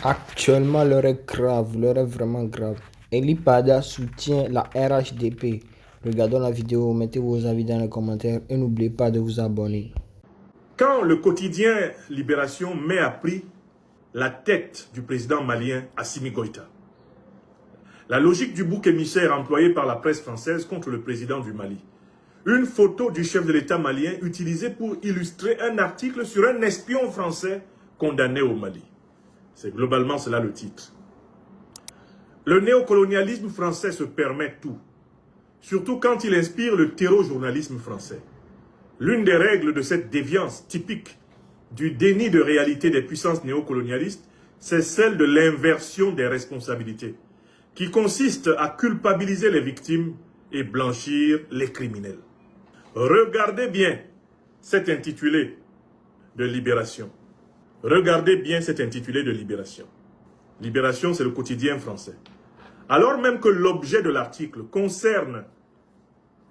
Actuellement, l'heure est grave, l'heure est vraiment grave. Eli Pada soutient la RHDP. Regardons la vidéo, mettez vos avis dans les commentaires et n'oubliez pas de vous abonner. Quand le quotidien Libération met à prix la tête du président malien Assimi Goïta, la logique du bouc émissaire employé par la presse française contre le président du Mali, une photo du chef de l'État malien utilisée pour illustrer un article sur un espion français condamné au Mali. C'est globalement cela le titre. Le néocolonialisme français se permet tout, surtout quand il inspire le terreau-journalisme français. L'une des règles de cette déviance typique du déni de réalité des puissances néocolonialistes, c'est celle de l'inversion des responsabilités, qui consiste à culpabiliser les victimes et blanchir les criminels. Regardez bien cet intitulé de Libération. Regardez bien cet intitulé de Libération. Libération, c'est le quotidien français. Alors même que l'objet de l'article concerne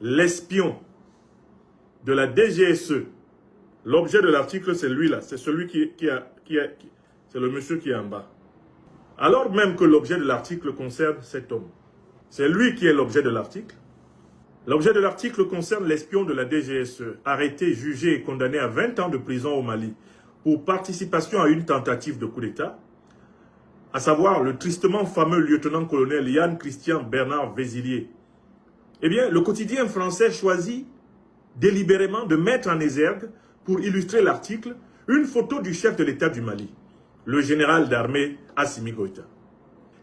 l'espion de la DGSE, l'objet de l'article, c'est lui là, c'est celui c'est le monsieur qui est en bas. Alors même que l'objet de l'article concerne cet homme, c'est lui qui est l'objet de l'article. L'objet de l'article concerne l'espion de la DGSE, arrêté, jugé et condamné à 20 ans de prison au Mali pour participation à une tentative de coup d'État, à savoir le tristement fameux lieutenant-colonel Yann Christian Bernard Vézilier. Eh bien, le quotidien français choisit délibérément de mettre en exergue, pour illustrer l'article, une photo du chef de l'État du Mali, le général d'armée Assimi Goïta.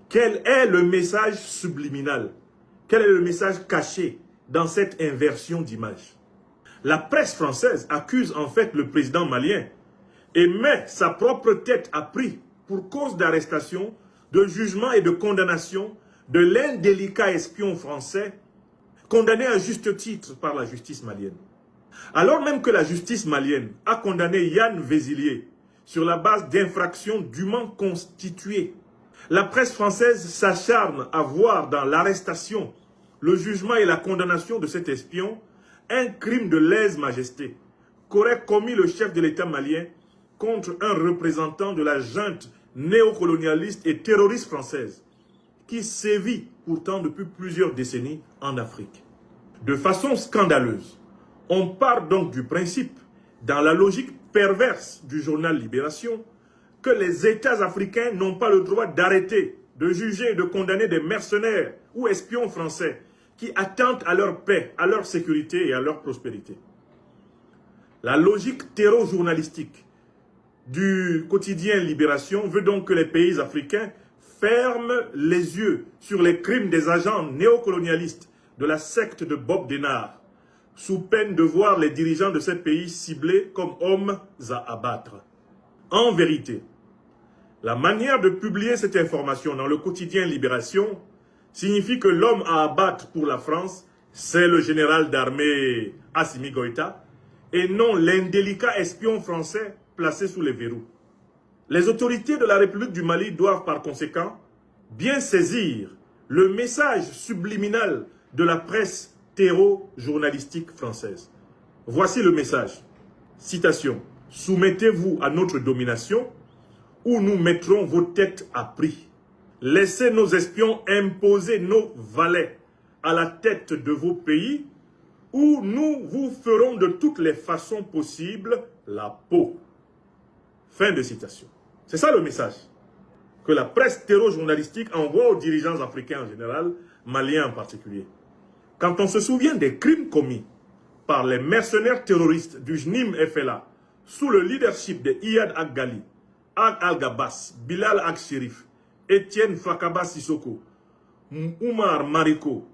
Quel est le message subliminal? Quel est le message caché dans cette inversion d'image? La presse française accuse en fait le président malien et met sa propre tête à prix pour cause d'arrestation, de jugement et de condamnation de l'indélicat espion français condamné à juste titre par la justice malienne. Alors même que la justice malienne a condamné Yann Vézilier sur la base d'infractions dûment constituées, la presse française s'acharne à voir dans l'arrestation, le jugement et la condamnation de cet espion un crime de lèse-majesté qu'aurait commis le chef de l'État malien contre un représentant de la junte néocolonialiste et terroriste française qui sévit pourtant depuis plusieurs décennies en Afrique. De façon scandaleuse, on part donc du principe, dans la logique perverse du journal Libération, que les États africains n'ont pas le droit d'arrêter, de juger et de condamner des mercenaires ou espions français qui attentent à leur paix, à leur sécurité et à leur prospérité. La logique terreau-journalistique du quotidien Libération veut donc que les pays africains ferment les yeux sur les crimes des agents néocolonialistes de la secte de Bob Denard, sous peine de voir les dirigeants de ces pays ciblés comme hommes à abattre. En vérité, la manière de publier cette information dans le quotidien Libération signifie que l'homme à abattre pour la France, c'est le général d'armée Assimi Goïta, et non l'indélicat espion français placé sous les verrous. Les autorités de la République du Mali doivent par conséquent bien saisir le message subliminal de la presse terreau-journalistique française. Voici le message. Citation. « Soumettez-vous à notre domination ou nous mettrons vos têtes à prix. Laissez nos espions imposer nos valets à la tête de vos pays ou nous vous ferons de toutes les façons possibles la peau. » Fin de citation. C'est ça le message que la presse terreau-journalistique envoie aux dirigeants africains en général, maliens en particulier. Quand on se souvient des crimes commis par les mercenaires terroristes du JNIM FLA sous le leadership de Iyad Ag-Ghali, Ag Al-Gabas, Bilal Ag-Sherif, Etienne Fakaba Sissoko, Oumar Mariko,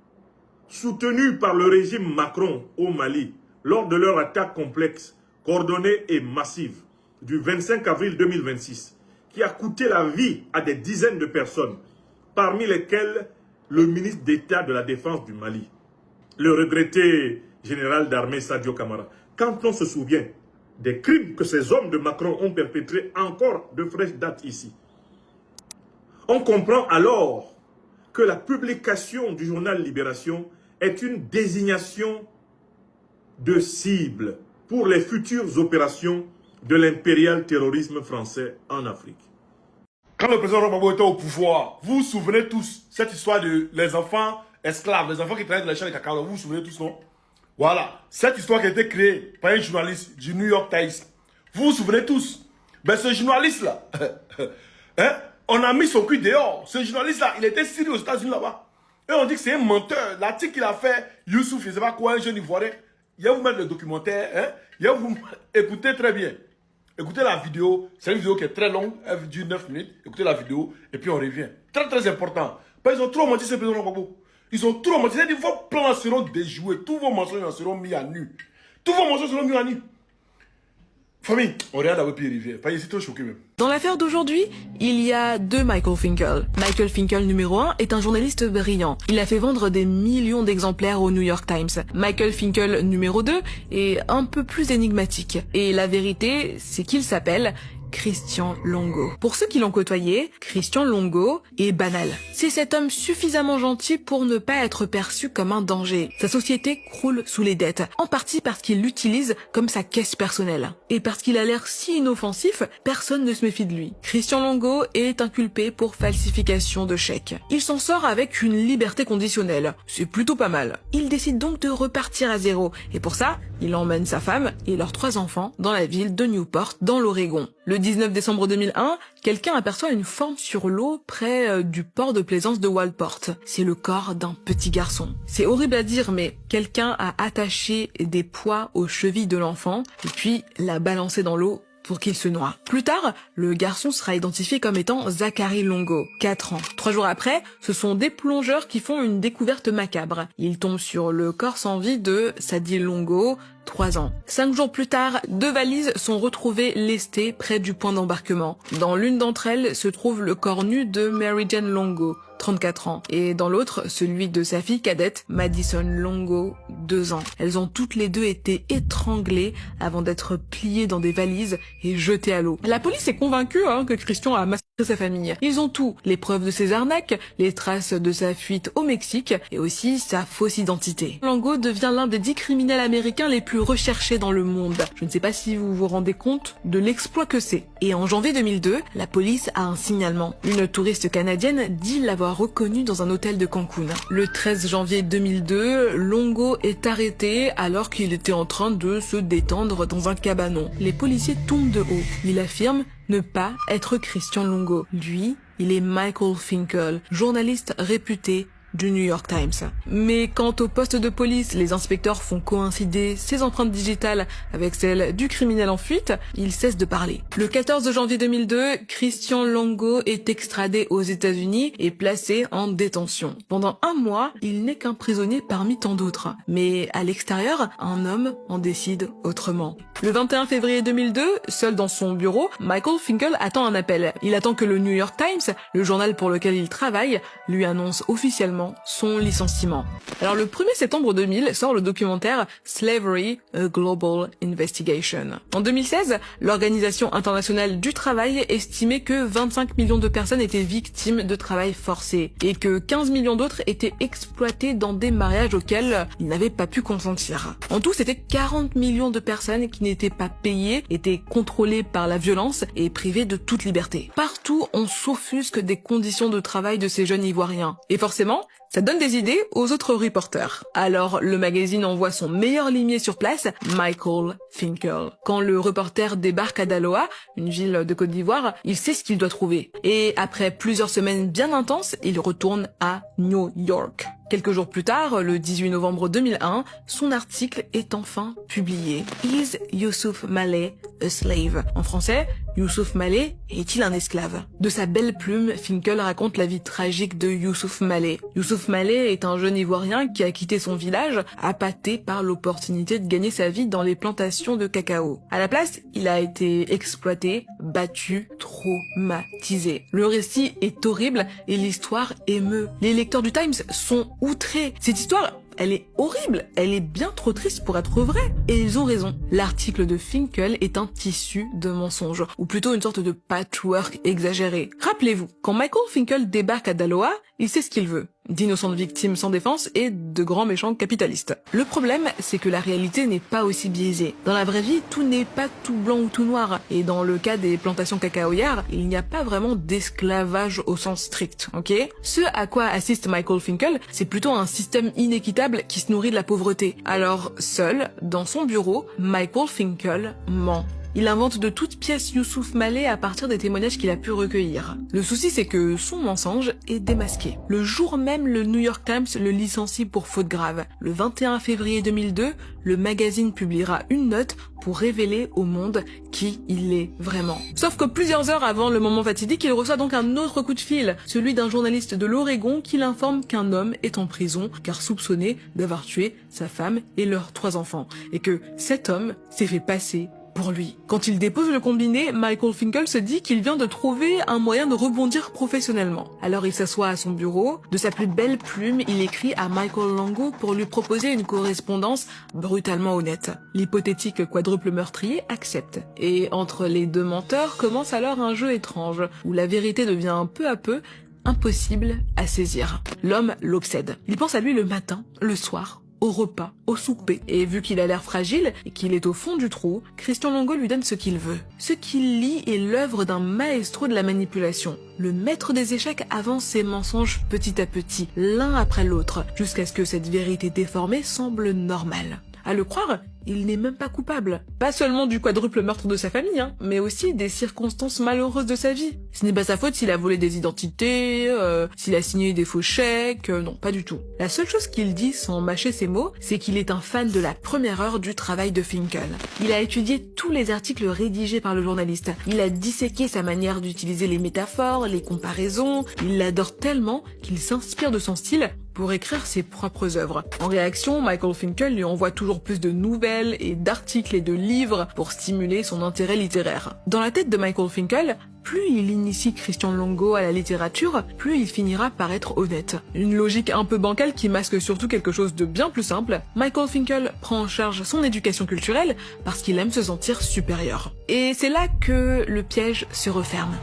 soutenus par le régime Macron au Mali lors de leur attaque complexe, coordonnée et massive du 25 avril 2026, qui a coûté la vie à des dizaines de personnes, parmi lesquelles le ministre d'État de la Défense du Mali, le regretté général d'armée Sadio Kamara. Quand on se souvient des crimes que ces hommes de Macron ont perpétrés encore de fraîche date ici, on comprend alors que la publication du journal Libération est une désignation de cible pour les futures opérations de l'impérial terrorisme français en Afrique. Quand le président Gbagbo était au pouvoir, vous vous souvenez tous, cette histoire de les enfants esclaves, les enfants qui travaillent dans les champs de cacao, vous vous souvenez tous, non? Voilà, cette histoire qui a été créée par un journaliste du New York Times. Vous vous souvenez tous? Ben ce journaliste-là, hein, on a mis son cul dehors. Ce journaliste-là, il était sérieux aux États-Unis là-bas. Et on dit que c'est un menteur. L'article qu'il a fait, Youssouf, je ne sais pas quoi, un jeune Ivoirien. Il va vous mettre le documentaire, hein. Il va vous écouter très bien. Écoutez la vidéo, c'est une vidéo qui est très longue, elle dure 9 minutes. Écoutez la vidéo et puis on revient. Très très important. Parce qu'ils ont trop menti ce président Gbagbo. Ils ont trop menti. C'est-à-dire que vos plans seront déjoués. Tous vos mensonges seront mis à nu. Tous vos mensonges seront mis à nu. Famille, on regarde avec Pierre Rivière. Pas c'est trop choqué même. Dans l'affaire d'aujourd'hui, il y a deux Michael Finkel. Michael Finkel numéro 1 est un journaliste brillant. Il a fait vendre des millions d'exemplaires au New York Times. Michael Finkel numéro 2 est un peu plus énigmatique. Et la vérité, c'est qu'il s'appelle Christian Longo. Pour ceux qui l'ont côtoyé, Christian Longo est banal. C'est cet homme suffisamment gentil pour ne pas être perçu comme un danger. Sa société croule sous les dettes, en partie parce qu'il l'utilise comme sa caisse personnelle. Et parce qu'il a l'air si inoffensif, personne ne se méfie de lui. Christian Longo est inculpé pour falsification de chèques. Il s'en sort avec une liberté conditionnelle. C'est plutôt pas mal. Il décide donc de repartir à zéro. Et pour ça, il emmène sa femme et leurs 3 enfants dans la ville de Newport, dans l'Oregon. Le 19 décembre 2001, quelqu'un aperçoit une forme sur l'eau près du port de plaisance de Walport. C'est le corps d'un petit garçon. C'est horrible à dire, mais quelqu'un a attaché des poids aux chevilles de l'enfant et puis l'a balancé dans l'eau pour qu'il se noie. Plus tard, le garçon sera identifié comme étant Zachary Longo, 4 ans. 3 jours après, ce sont des plongeurs qui font une découverte macabre. Ils tombent sur le corps sans vie de Sadie Longo, 3 ans. 5 jours plus tard, 2 valises sont retrouvées lestées près du point d'embarquement. Dans l'une d'entre elles se trouve le corps nu de Mary Jane Longo, 34 ans, et dans l'autre, celui de sa fille cadette, Madison Longo, 2 ans. Elles ont toutes les deux été étranglées avant d'être pliées dans des valises et jetées à l'eau. La police est convaincue que Christian a massacré sa famille. Ils ont tout, les preuves de ses arnaques, les traces de sa fuite au Mexique et aussi sa fausse identité. Longo devient l'un des 10 criminels américains les plus recherchés dans le monde. Je ne sais pas si vous vous rendez compte de l'exploit que c'est. Et en janvier 2002, la police a un signalement. Une touriste canadienne dit l'avoir reconnu dans un hôtel de Cancun. Le 13 janvier 2002, Longo est arrêté alors qu'il était en train de se détendre dans un cabanon. Les policiers tombent de haut. Il affirme ne pas être Christian Longo. Lui, il est Michael Finkel, journaliste réputé du New York Times. Mais quand au poste de police, les inspecteurs font coïncider ses empreintes digitales avec celles du criminel en fuite, il cesse de parler. Le 14 janvier 2002, Christian Longo est extradé aux États-Unis et placé en détention. Pendant 1 mois, il n'est qu'un prisonnier parmi tant d'autres. Mais à l'extérieur, un homme en décide autrement. Le 21 février 2002, seul dans son bureau, Michael Finkel attend un appel. Il attend que le New York Times, le journal pour lequel il travaille, lui annonce officiellement son licenciement. Alors le 1er septembre 2000 sort le documentaire Slavery, a Global Investigation. En 2016, l'Organisation internationale du travail estimait que 25 millions de personnes étaient victimes de travail forcé et que 15 millions d'autres étaient exploitées dans des mariages auxquels ils n'avaient pas pu consentir. En tout, c'était 40 millions de personnes qui n'étaient pas payées, étaient contrôlées par la violence et privées de toute liberté. Partout, on s'offusque des conditions de travail de ces jeunes Ivoiriens. Et forcément, ça donne des idées aux autres reporters. Alors, le magazine envoie son meilleur limier sur place, Michael Finkel. Quand le reporter débarque à Daloa, une ville de Côte d'Ivoire, il sait ce qu'il doit trouver. Et après plusieurs semaines bien intenses, il retourne à New York. Quelques jours plus tard, le 18 novembre 2001, son article est enfin publié. Is Youssouf Malé a slave? En français, Youssouf Malé est-il un esclave? De sa belle plume, Finkel raconte la vie tragique de Youssouf Malé. Youssouf Malé est un jeune Ivoirien qui a quitté son village, appâté par l'opportunité de gagner sa vie dans les plantations de cacao. À la place, il a été exploité, battu, traumatisé. Le récit est horrible et l'histoire émeut. Les lecteurs du Times sont outrés. Cette histoire, elle est horrible, elle est bien trop triste pour être vraie. Et ils ont raison. L'article de Finkel est un tissu de mensonges, ou plutôt une sorte de patchwork exagéré. Rappelez-vous, quand Michael Finkel débarque à Daloa, il sait ce qu'il veut. d'innocentes victimes sans défense et de grands méchants capitalistes. Le problème, c'est que la réalité n'est pas aussi biaisée. Dans la vraie vie, tout n'est pas tout blanc ou tout noir. Et dans le cas des plantations cacaoyères, il n'y a pas vraiment d'esclavage au sens strict, ok? Ce à quoi assiste Michael Finkel, c'est plutôt un système inéquitable qui se nourrit de la pauvreté. Alors, seul, dans son bureau, Michael Finkel ment. Il invente de toutes pièces Youssouf Malé à partir des témoignages qu'il a pu recueillir. Le souci, c'est que son mensonge est démasqué. Le jour même, le New York Times le licencie pour faute grave. Le 21 février 2002, le magazine publiera une note pour révéler au monde qui il est vraiment. Sauf que plusieurs heures avant le moment fatidique, il reçoit donc un autre coup de fil, celui d'un journaliste de l'Oregon qui l'informe qu'un homme est en prison car soupçonné d'avoir tué sa femme et leurs 3 enfants, et que cet homme s'est fait passer pour lui. Quand il dépose le combiné, Michael Finkel se dit qu'il vient de trouver un moyen de rebondir professionnellement. Alors il s'assoit à son bureau, de sa plus belle plume, il écrit à Michael Longo pour lui proposer une correspondance brutalement honnête. L'hypothétique quadruple meurtrier accepte. Et entre les deux menteurs commence alors un jeu étrange, où la vérité devient peu à peu impossible à saisir. L'homme l'obsède. Il pense à lui le matin, le soir, au repas, au souper. Et vu qu'il a l'air fragile et qu'il est au fond du trou, Christian Longo lui donne ce qu'il veut. Ce qu'il lit est l'œuvre d'un maestro de la manipulation. Le maître des échecs avance ses mensonges petit à petit, l'un après l'autre, jusqu'à ce que cette vérité déformée semble normale. À le croire, il n'est même pas coupable. Pas seulement du quadruple meurtre de sa famille, mais aussi des circonstances malheureuses de sa vie. Ce n'est pas sa faute s'il a volé des identités, s'il a signé des faux chèques, non, pas du tout. La seule chose qu'il dit sans mâcher ses mots, c'est qu'il est un fan de la première heure du travail de Finkel. Il a étudié tous les articles rédigés par le journaliste. Il a disséqué sa manière d'utiliser les métaphores, les comparaisons. Il l'adore tellement qu'il s'inspire de son style pour écrire ses propres œuvres. En réaction, Michael Finkel lui envoie toujours plus de nouvelles et d'articles et de livres pour stimuler son intérêt littéraire. Dans la tête de Michael Finkel, plus il initie Christian Longo à la littérature, plus il finira par être honnête. Une logique un peu bancale qui masque surtout quelque chose de bien plus simple. Michael Finkel prend en charge son éducation culturelle parce qu'il aime se sentir supérieur. Et c'est là que le piège se referme.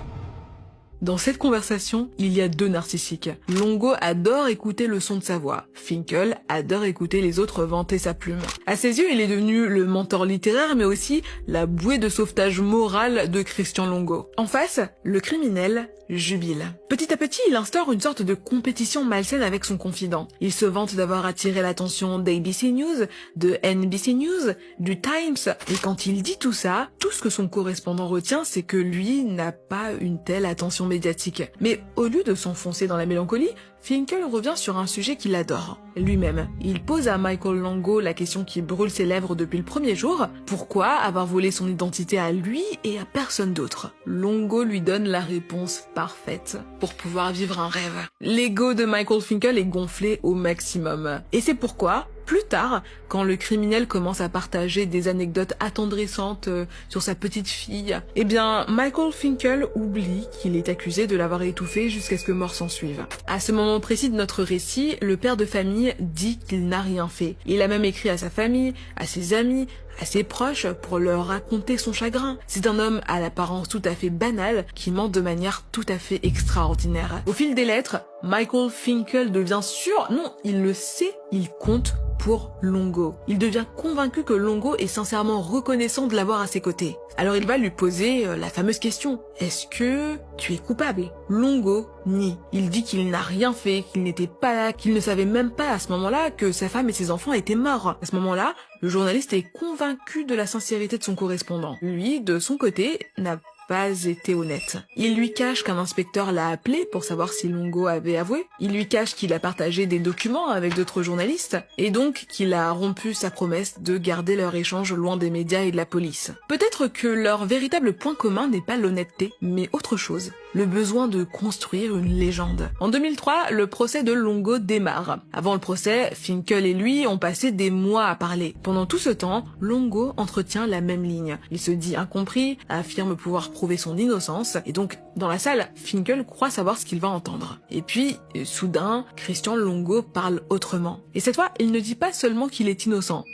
Dans cette conversation, il y a 2 narcissiques. Longo adore écouter le son de sa voix. Finkel adore écouter les autres vanter sa plume. À ses yeux, il est devenu le mentor littéraire, mais aussi la bouée de sauvetage moral de Christian Longo. En face, le criminel jubile. Petit à petit, il instaure une sorte de compétition malsaine avec son confident. Il se vante d'avoir attiré l'attention d'ABC News, de NBC News, du Times. Et quand il dit tout ça, tout ce que son correspondant retient, c'est que lui n'a pas une telle attention médiatique. Mais au lieu de s'enfoncer dans la mélancolie, Finkel revient sur un sujet qu'il adore, lui-même. Il pose à Michael Longo la question qui brûle ses lèvres depuis le premier jour. Pourquoi avoir volé son identité à lui et à personne d'autre? Longo lui donne la réponse parfaite pour pouvoir vivre un rêve. L'ego de Michael Finkel est gonflé au maximum. Et c'est pourquoi, plus tard, quand le criminel commence à partager des anecdotes attendrissantes sur sa petite fille, eh bien, Michael Finkel oublie qu'il est accusé de l'avoir étouffé jusqu'à ce que mort s'en suive. À ce moment précis de notre récit, le père de famille dit qu'il n'a rien fait. Il a même écrit à sa famille, à ses amis, à ses proches pour leur raconter son chagrin. C'est un homme à l'apparence tout à fait banale qui ment de manière tout à fait extraordinaire. Au fil des lettres, Michael Finkel devient sûr, non, il le sait, il compte pour Longo. Il devient convaincu que Longo est sincèrement reconnaissant de l'avoir à ses côtés. Alors il va lui poser la fameuse question. Est-ce que tu es coupable? Longo nie. Il dit qu'il n'a rien fait, qu'il n'était pas là, qu'il ne savait même pas à ce moment-là que sa femme et ses enfants étaient morts. À ce moment-là, le journaliste est convaincu de la sincérité de son correspondant. Lui, de son côté, n'a pas été honnête. Il lui cache qu'un inspecteur l'a appelé pour savoir si Longo avait avoué. Il lui cache qu'il a partagé des documents avec d'autres journalistes et donc qu'il a rompu sa promesse de garder leur échange loin des médias et de la police. Peut-être que leur véritable point commun n'est pas l'honnêteté, mais autre chose. Le besoin de construire une légende. En 2003, le procès de Longo démarre. Avant le procès, Finkel et lui ont passé des mois à parler. Pendant tout ce temps, Longo entretient la même ligne. Il se dit incompris, affirme pouvoir prouver son innocence, et donc, dans la salle, Finkel croit savoir ce qu'il va entendre. Et puis, soudain, Christian Longo parle autrement. Et cette fois, il ne dit pas seulement qu'il est innocent.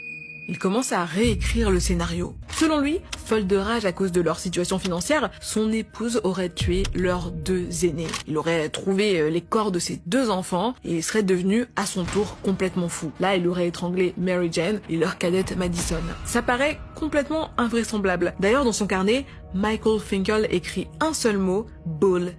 Il commence à réécrire le scénario. Selon lui, folle de rage à cause de leur situation financière, son épouse aurait tué leurs 2 aînés. Il aurait trouvé les corps de ses 2 enfants et il serait devenu à son tour complètement fou. Là, il aurait étranglé Mary Jane et leur cadette Madison. Ça paraît complètement invraisemblable. D'ailleurs, dans son carnet, Michael Finkel écrit un seul mot, bull.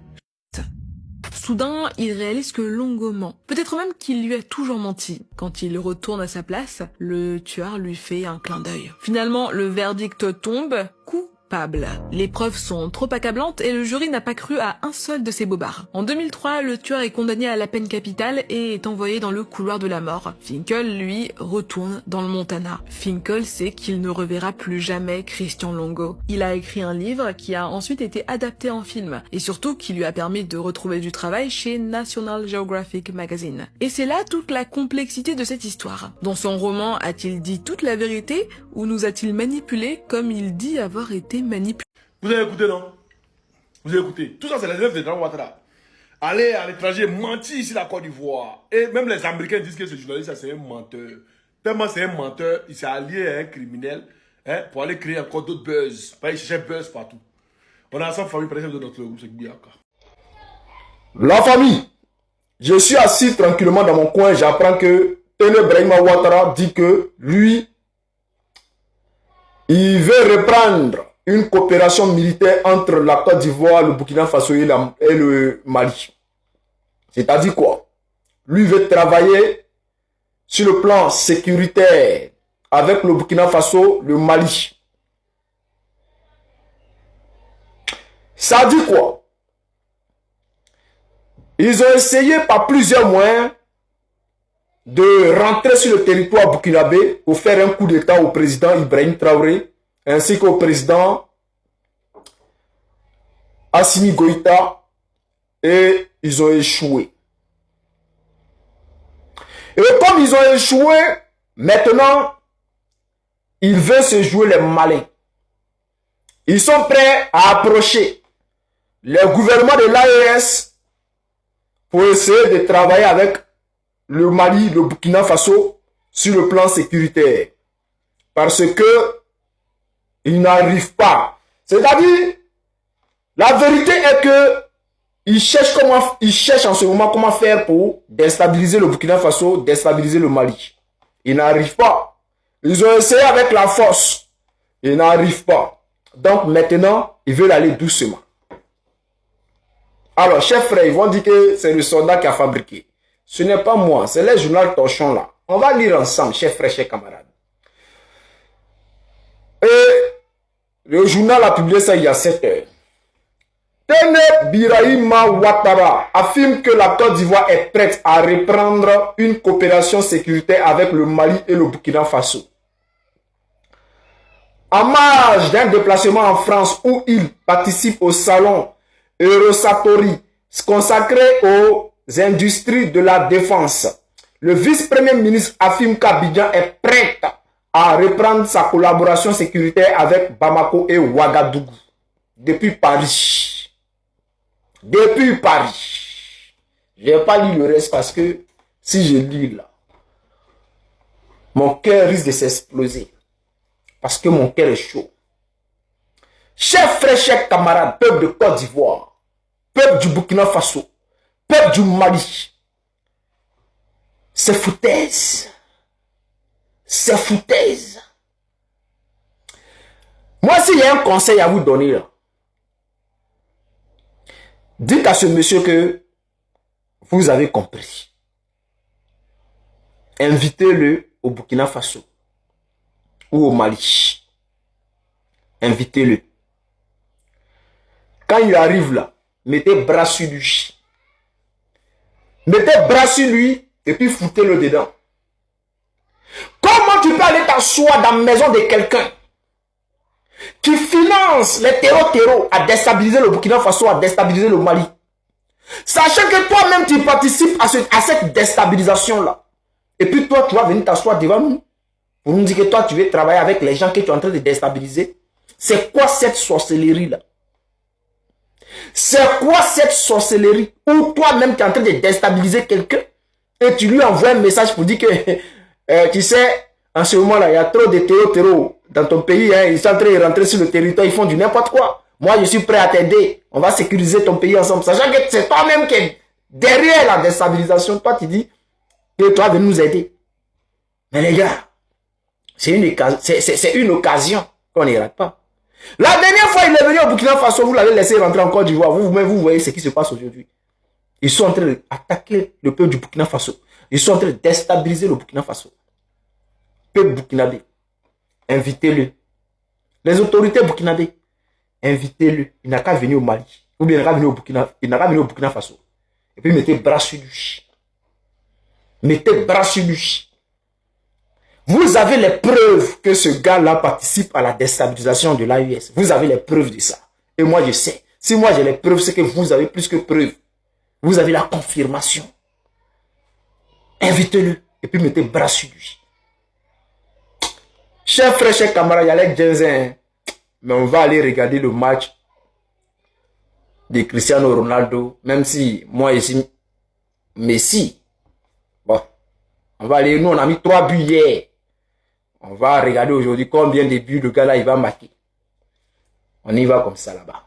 Soudain, il réalise que Longo ment. Peut-être même qu'il lui a toujours menti. Quand il retourne à sa place, le tueur lui fait un clin d'œil. Finalement, le verdict tombe, coupable. Les preuves sont trop accablantes et le jury n'a pas cru à un seul de ces bobards. En 2003, le tueur est condamné à la peine capitale et est envoyé dans le couloir de la mort. Finkel, lui, retourne dans le Montana. Finkel sait qu'il ne reverra plus jamais Christian Longo. Il a écrit un livre qui a ensuite été adapté en film et surtout qui lui a permis de retrouver du travail chez National Geographic Magazine. Et c'est là toute la complexité de cette histoire. Dans son roman, a-t-il dit toute la vérité ou nous a-t-il manipulés comme il dit avoir été manipulé? Vous avez écouté, non? Vous avez écouté. Tout ça, c'est les œuvres de Jean Ouattara. Aller à l'étranger, mentir ici, la Côte d'Ivoire. Et même les Américains disent que ce journaliste, c'est un menteur. Tellement c'est un menteur, il s'est allié à un criminel pour aller créer encore d'autres buzz. Il cherchait buzz partout. On a 100 familles, par exemple, de notre groupe, c'est Biaka. La famille, je suis assis tranquillement dans mon coin, j'apprends que Tene Brahima Ouattara dit que lui, il veut reprendre une coopération militaire entre la Côte d'Ivoire, le Burkina Faso et le Mali. C'est-à-dire quoi? Lui veut travailler sur le plan sécuritaire avec le Burkina Faso, le Mali. Ça dit quoi? Ils ont essayé par plusieurs moyens de rentrer sur le territoire burkinabé pour faire un coup d'État au président Ibrahim Traoré ainsi qu'au président Assimi Goïta et ils ont échoué. Et comme ils ont échoué, maintenant, ils veulent se jouer les malins. Ils sont prêts à approcher le gouvernement de l'AES pour essayer de travailler avec le Mali, le Burkina Faso sur le plan sécuritaire. Parce que ils n'arrivent pas. C'est-à-dire, la vérité est que ils cherchent en ce moment comment faire pour déstabiliser le Burkina Faso, déstabiliser le Mali. Ils n'arrivent pas. Ils ont essayé avec la force. Ils n'arrivent pas. Donc maintenant, ils veulent aller doucement. Alors, chers frères, ils vont dire que c'est le soldat qui a fabriqué. Ce n'est pas moi, c'est les journaux torchons là. On va lire ensemble, chers frères, chers camarades. Et le journal a publié ça il y a 7 heures. Tene Birahima Ouattara affirme que la Côte d'Ivoire est prête à reprendre une coopération sécuritaire avec le Mali et le Burkina Faso. En marge d'un déplacement en France où il participe au salon Eurosatori consacré aux industries de la défense, le vice-premier ministre affirme qu'Abidjan est prête à reprendre sa collaboration sécuritaire avec Bamako et Ouagadougou depuis Paris. Depuis Paris. Je n'ai pas lu le reste parce que si je lis là, mon cœur risque de s'exploser. Parce que mon cœur est chaud. Chers frères, chers camarades, peuple de Côte d'Ivoire, peuple du Burkina Faso, peuple du Mali, c'est foutaise. C'est foutaise. Moi, s'il y a un conseil à vous donner, là, dites à ce monsieur que vous avez compris. Invitez-le au Burkina Faso ou au Mali. Invitez-le. Quand il arrive là, mettez bras sur lui. Mettez bras sur lui et puis foutez-le dedans. Comment tu peux aller t'asseoir dans la maison de quelqu'un qui finance les terreaux à déstabiliser le Burkina Faso, à déstabiliser le Mali, sachant que toi-même tu participes à cette déstabilisation-là. Et puis toi, tu vas venir t'asseoir devant nous pour nous dire que toi, tu veux travailler avec les gens que tu es en train de déstabiliser. C'est quoi cette sorcellerie-là? C'est quoi cette sorcellerie où toi-même tu es en train de déstabiliser quelqu'un et tu lui envoies un message pour dire que, tu sais, En ce moment-là, il y a trop de terreaux dans ton pays. Hein. Ils sont en train de rentrer sur le territoire, ils font du n'importe quoi. Moi, je suis prêt à t'aider. On va sécuriser ton pays ensemble. Sachant que c'est toi-même qui es derrière la déstabilisation. Toi, tu dis que toi, viens nous aider. Mais les gars, c'est une occasion qu'on n'y rate pas. La dernière fois, il est venu au Burkina Faso, vous l'avez laissé rentrer en Côte d'Ivoire. Vous-même, vous voyez ce qui se passe aujourd'hui. Ils sont en train d'attaquer le peuple du Burkina Faso. Ils sont en train de déstabiliser le Burkina Faso. Peuple burkinabé, invitez-le. Les autorités burkinabé, invitez-le. Il n'a qu'à venir au Mali. Ou bien il n'a qu'à venir au Burkina Faso. Et puis mettez bras sur lui. Mettez bras sur lui. Vous avez les preuves que ce gars-là participe à la déstabilisation de l'AES. Vous avez les preuves de ça. Et moi, je sais. Si moi j'ai les preuves, c'est que vous avez plus que preuves. Vous avez la confirmation. Invitez-le. Et puis mettez bras sur lui. Chers frères, chers camarades, il y a les Jensen. Mais on va aller regarder le match de Cristiano Ronaldo. Même si moi ici, Messi. Bon. On va aller, nous on a mis 3 buts hier. On va regarder aujourd'hui combien de buts le gars là il va marquer. On y va comme ça là-bas.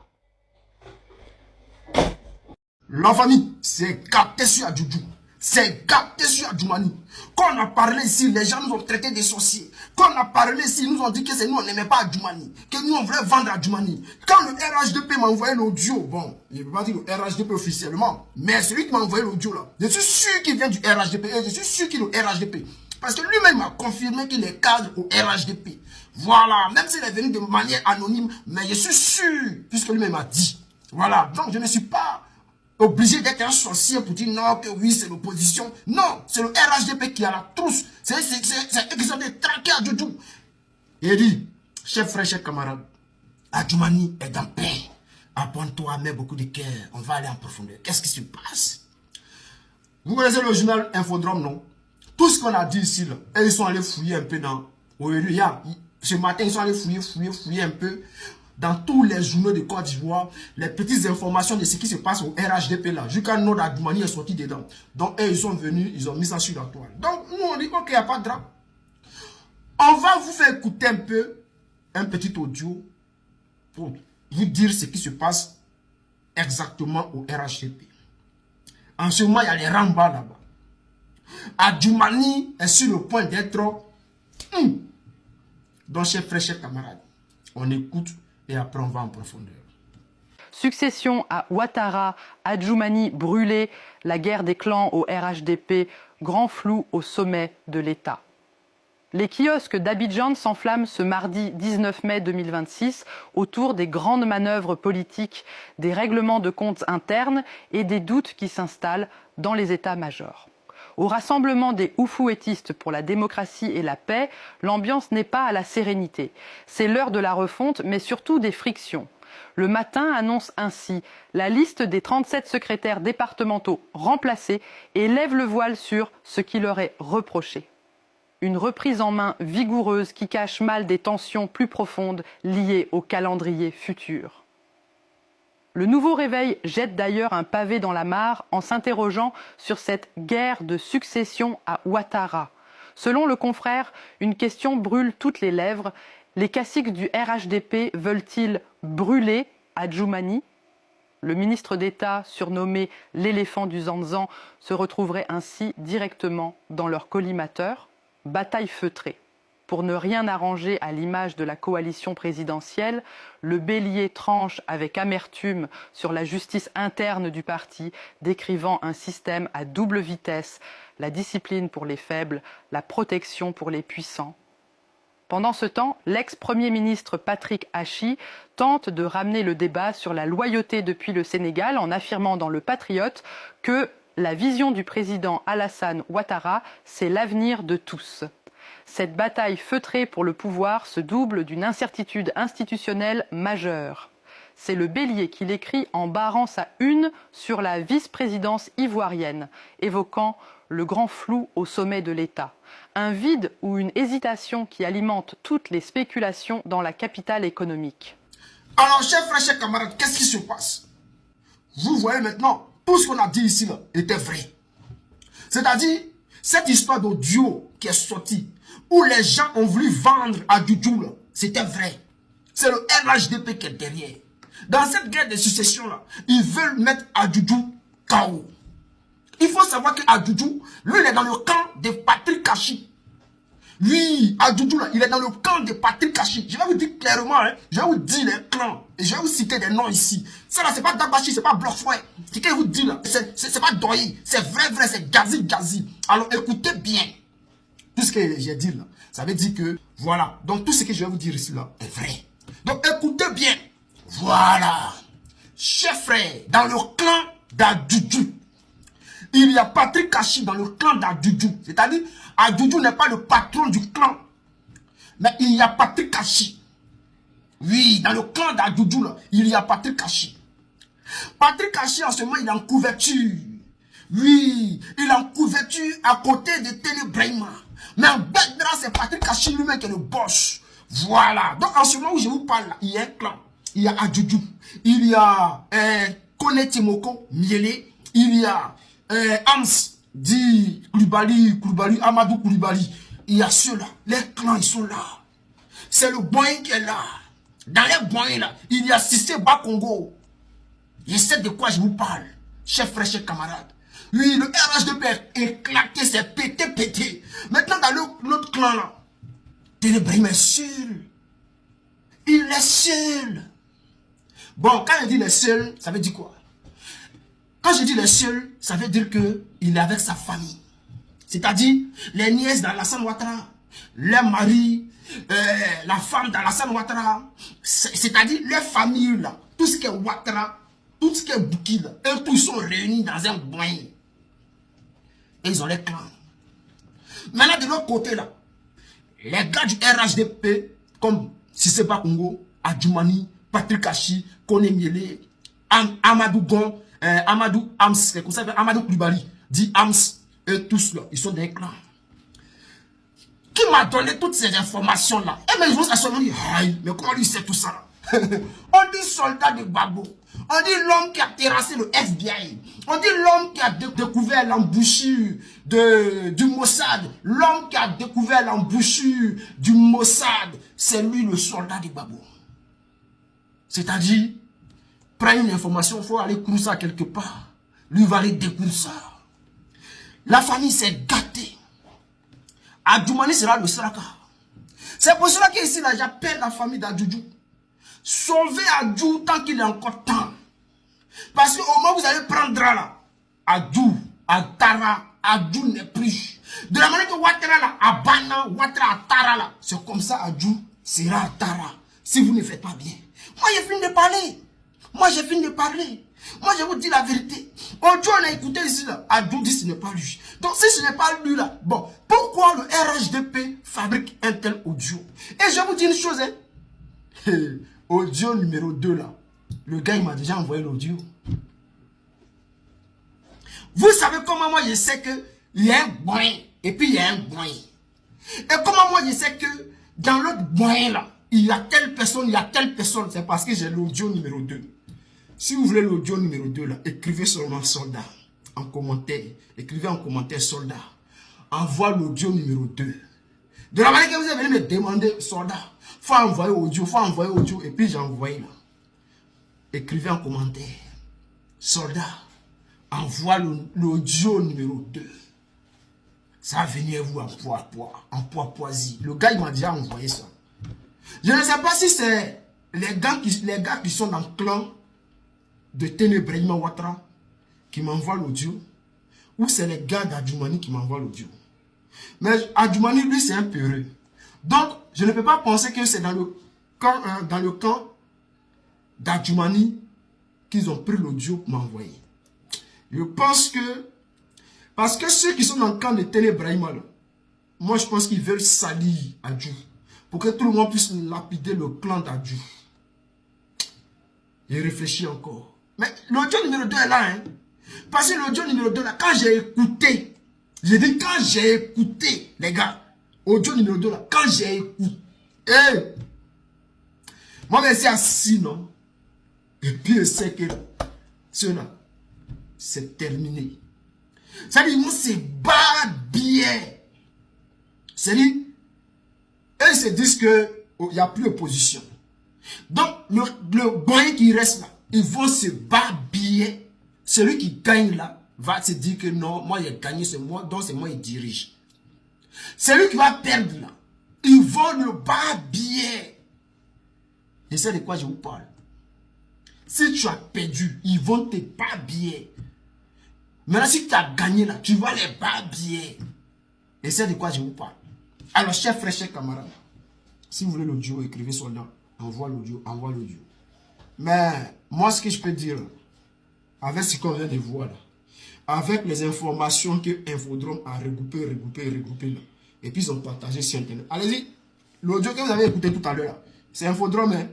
La famille, c'est capté sur Adjoudjou. C'est capté sur Adjoumani. Quand on a parlé ici, les gens nous ont traités de sorciers. Quand on a parlé ici, ils nous ont dit que c'est nous, on n'aimait pas Adjoumani. Que nous, on voulait vendre Adjoumani. Quand le RHDP m'a envoyé l'audio, bon, je ne peux pas dire le RHDP officiellement, mais celui qui m'a envoyé l'audio là, je suis sûr qu'il vient du RHDP et je suis sûr qu'il est au RHDP. Parce que lui-même m'a confirmé qu'il est cadre au RHDP. Voilà, même s'il est venu de manière anonyme, mais je suis sûr, puisque lui-même a dit. Voilà, donc je ne suis pas obligé d'être un sorcier pour dire non, que oui, c'est l'opposition. Non, c'est le RHDP qui a la trousse. C'est eux qui ont traqué Adjoudjou. Et il dit, chers frères, chers camarades, Adjoumani est en paix. Abonne-toi, mets beaucoup de cœur. On va aller en profondeur. Qu'est-ce qui se passe? Vous connaissez le journal Infodrome, non? Tout ce qu'on a dit ici, là, et ils sont allés fouiller un peu dans... Ce matin, ils sont allés fouiller un peu dans tous les journaux de Côte d'Ivoire, les petites informations de ce qui se passe au RHDP là, jusqu'à Nord Adjoumani est sorti dedans. Donc, ils sont venus, ils ont mis ça sur la toile. Donc, nous, on dit, ok, il n'y a pas de drame. On va vous faire écouter un peu, un petit audio, pour vous dire ce qui se passe exactement au RHDP. En ce moment, il y a les rambas là-bas. Adjoumani est sur le point d'être... Donc, chers frères, chers camarades, on écoute et après on va en profondeur. Succession à Ouattara, Adjoumani brûlé, la guerre des clans au RHDP, grand flou au sommet de l'État. Les kiosques d'Abidjan s'enflamment ce mardi 19 mai 2026 autour des grandes manœuvres politiques, des règlements de comptes internes et des doutes qui s'installent dans les états-majors. Au rassemblement des oufouettistes pour la démocratie et la paix, l'ambiance n'est pas à la sérénité. C'est l'heure de la refonte, mais surtout des frictions. Le Matin annonce ainsi la liste des 37 secrétaires départementaux remplacés et lève le voile sur ce qui leur est reproché. Une reprise en main vigoureuse qui cache mal des tensions plus profondes liées au calendrier futur. Le nouveau réveil jette d'ailleurs un pavé dans la mare en s'interrogeant sur cette guerre de succession à Ouattara. Selon le confrère, une question brûle toutes les lèvres. Les caciques du RHDP veulent-ils brûler Adjoumani? Le ministre d'État, surnommé l'éléphant du Zanzan, se retrouverait ainsi directement dans leur collimateur. Bataille feutrée. Pour ne rien arranger à l'image de la coalition présidentielle, le bélier tranche avec amertume sur la justice interne du parti, décrivant un système à double vitesse, la discipline pour les faibles, la protection pour les puissants. Pendant ce temps, l'ex-premier ministre Patrick Hachi tente de ramener le débat sur la loyauté depuis le Sénégal en affirmant dans Le Patriote que la vision du président Alassane Ouattara, c'est l'avenir de tous. Cette bataille feutrée pour le pouvoir se double d'une incertitude institutionnelle majeure. C'est le Bélier qui l'écrit en barrant sa une sur la vice-présidence ivoirienne, évoquant le grand flou au sommet de l'État. Un vide ou une hésitation qui alimente toutes les spéculations dans la capitale économique. Alors, chers frères, chers camarades, qu'est-ce qui se passe? Vous voyez maintenant, tout ce qu'on a dit ici là, était vrai. C'est-à-dire, cette histoire d'audio qui est sortie, où les gens ont voulu vendre à Djoudjou, c'était vrai. C'est le RHDP qui est derrière. Dans cette guerre de succession-là, ils veulent mettre Adjoudjou KO. Il faut savoir qu'Adjoudjou, lui, il est dans le camp de Patrick Kachi. Oui, Adjoudjou, là, il est dans le camp de Patrick Kachi. Je vais vous dire clairement, hein, je vais vous dire les clans. Et je vais vous citer des noms ici. Ça là, c'est pas Dabachi, c'est pas Blockfouet. Ce que je vous dis là, c'est pas Doyi. C'est vrai, c'est Gazi. Alors écoutez bien. Tout ce que j'ai dit là, ça veut dire que, voilà. Donc tout ce que je vais vous dire ici là est vrai. Donc écoutez bien. Voilà. Chers frères, dans le clan d'Adjoudjou, il y a Patrick Kachi dans le clan d'Adjoudjou. C'est-à-dire, Adjoudjou n'est pas le patron du clan. Mais il y a Patrick Kachi. Oui, dans le clan d'Adjoudjou, il y a Patrick Kachi. Patrick Kachi, en ce moment, il est en couverture. Oui, il est en couverture à côté de Télé Brahima. Mais en background, c'est Patrick Kachi lui-même qui est le boss. Voilà. Donc, en ce moment où je vous parle, là, il y a un clan. Il y a Adjoudjou. Il y a Kone Timoko, Miele. Il y a Ams, dit Koulibaly, Amadou Koulibaly. Il y a ceux-là. Les clans, ils sont là. C'est le Boeing qui est là. Dans les Boeing, là, il y a Sissé Bakongo. Je sais de quoi je vous parle. Chers frères, chers camarades. Oui, le RHDP est éclaté, c'est pété. Maintenant, dans l'autre clan, là, Télébrahim est seul. Il est seul. Bon, quand je dis les seuls, ça veut dire quoi? Quand je dis les seuls, ça veut dire qu'il est avec sa famille. C'est-à-dire, les nièces d'Alassane Ouattara, les maris, la femme d'Alassane Ouattara, c'est-à-dire les familles là, tout ce qui est Ouattara, tout ce qui est Bouki là, eux tous sont réunis dans un coin. Et ils ont les clans. Maintenant, de l'autre côté là, les gars du RHDP, comme Sissé Bakongo, Adjoumani, Patrick Kachi, Kone Miele, Amadou Gon, Amadou Ams, c'est comme ça, Amadou Koulibaly, dit Ams, eux tous là, ils sont des clans. Qui m'a donné toutes ces informations là? Et bien ils vont s'asseoir, on dit, aïe, mais comment lui sait tout ça là? On dit soldat de Gbagbo, on dit l'homme qui a terrassé le FBI, on dit l'homme qui a découvert l'embouchure du Mossad, l'homme qui a découvert l'embouchure du Mossad, c'est lui le soldat de Gbagbo. C'est-à-dire, prendre une information, il faut aller courir ça quelque part. Lui va aller découvrir ça. La famille s'est gâtée. Adjoumani sera le Sraka. C'est pour cela qu'ici, là, j'appelle la famille d'Adjoudjou. Sauvez Adjou tant qu'il est encore temps. Parce qu'au moment où vous allez prendre là, Adjou, Atara, Adjou n'est plus. De la manière que Ouattara là, Abana, Ouattara, Atara là, c'est comme ça Adjou sera Atara. Si vous ne faites pas bien. Moi, j'ai fini de parler. Moi, je vous dis la vérité. Aujourd'hui, on a écouté ici, là. Adjou dit ce n'est pas lui. Donc, si ce n'est pas lui, là, bon, pourquoi le RHDP fabrique un tel audio? Et je vous dis une chose, hein. Audio numéro 2, là. Le gars, il m'a déjà envoyé l'audio. Vous savez comment moi, je sais que il y a un boin, et puis il y a un boin. Et comment moi, je sais que dans l'autre boin, là, il y a telle personne, c'est parce que j'ai l'audio numéro 2. Si vous voulez l'audio numéro 2, là, écrivez seulement soldat en commentaire. Écrivez en commentaire soldat. Envoie l'audio numéro 2. De la manière que vous avez venu me demander soldat, faut envoyer audio, et puis j'ai envoyé là. Écrivez en commentaire. Soldat, envoie l'audio numéro 2. Ça va venir vous en poipoisie. Le gars, il m'a déjà envoyé ça. Je ne sais pas si c'est les gars qui sont dans le clan de Télé Brahima Ouattara qui m'envoient l'audio, ou c'est les gars d'Adjoumani qui m'envoient l'audio. Mais Adjoumani, lui, c'est un peureux. Donc, je ne peux pas penser que c'est dans le camp d'Adjoumani qu'ils ont pris l'audio pour m'envoyer. Je pense que, parce que ceux qui sont dans le camp de Télé Brahima, moi, je pense qu'ils veulent salir Adjou, pour que tout le monde puisse lapider le clan d'Adjou. J'ai réfléchi encore. Mais l'audio numéro 2 est là, hein. Parce que l'audio numéro 2 là, quand j'ai écouté, j'ai dit quand j'ai écouté, les gars, audio numéro 2 là, quand j'ai écouté, moi, je suis assis, non? Et puis, je sais que cela, c'est terminé. Ça dit, moi, c'est pas bien. C'est dit, se disent qu'il n'y a plus d'opposition. Donc, le moyen qui reste là, ils vont se babiller. Celui qui gagne là va se dire que non, moi j'ai gagné, c'est moi, donc c'est moi qui dirige. Celui qui va perdre là, ils vont le babiller. Et c'est de quoi je vous parle. Si tu as perdu, ils vont te babiller. Maintenant, si tu as gagné là, tu vas les babiller. Et c'est de quoi je vous parle. Alors, chers frères, chers camarades, si vous voulez l'audio, écrivez soldat. Envoie l'audio, envoie l'audio. Mais, moi, ce que je peux dire, avec ce qu'on vient de voir là, avec les informations que Infodrome a regroupées, là, et puis ils ont partagé sur Internet. Allez-y, l'audio que vous avez écouté tout à l'heure, c'est Infodrome, hein?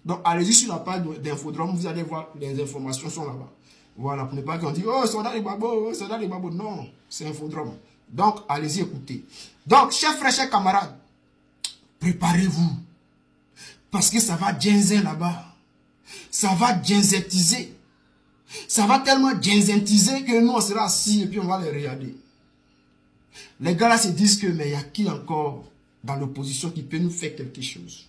Donc, allez-y sur la page d'Infodrome, vous allez voir, les informations sont là-bas. Voilà, pour ne pas qu'on dise, oh, soldat les babos, oh, soldat les babos. Non, c'est Infodrome. Donc, allez-y, écoutez. Donc, chers frères, chers camarades, préparez-vous. Parce que ça va ginzer là-bas. Ça va ginzetiser. Ça va tellement ginzetiser que nous, on sera assis et puis on va les regarder. Les gars là se disent que, mais il y a qui encore dans l'opposition qui peut nous faire quelque chose?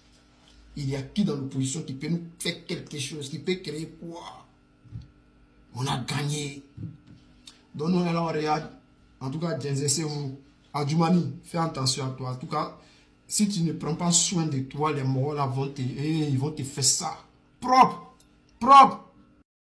Il y a qui dans l'opposition qui peut nous faire quelque chose? Qui peut créer quoi? On a gagné. Donc nous, là, on regarde. En tout cas, ginzez-vous. Adjoumani, fais attention à toi. En tout cas, si tu ne prends pas soin de toi, les morts là ils vont te faire ça. Propre. Propre.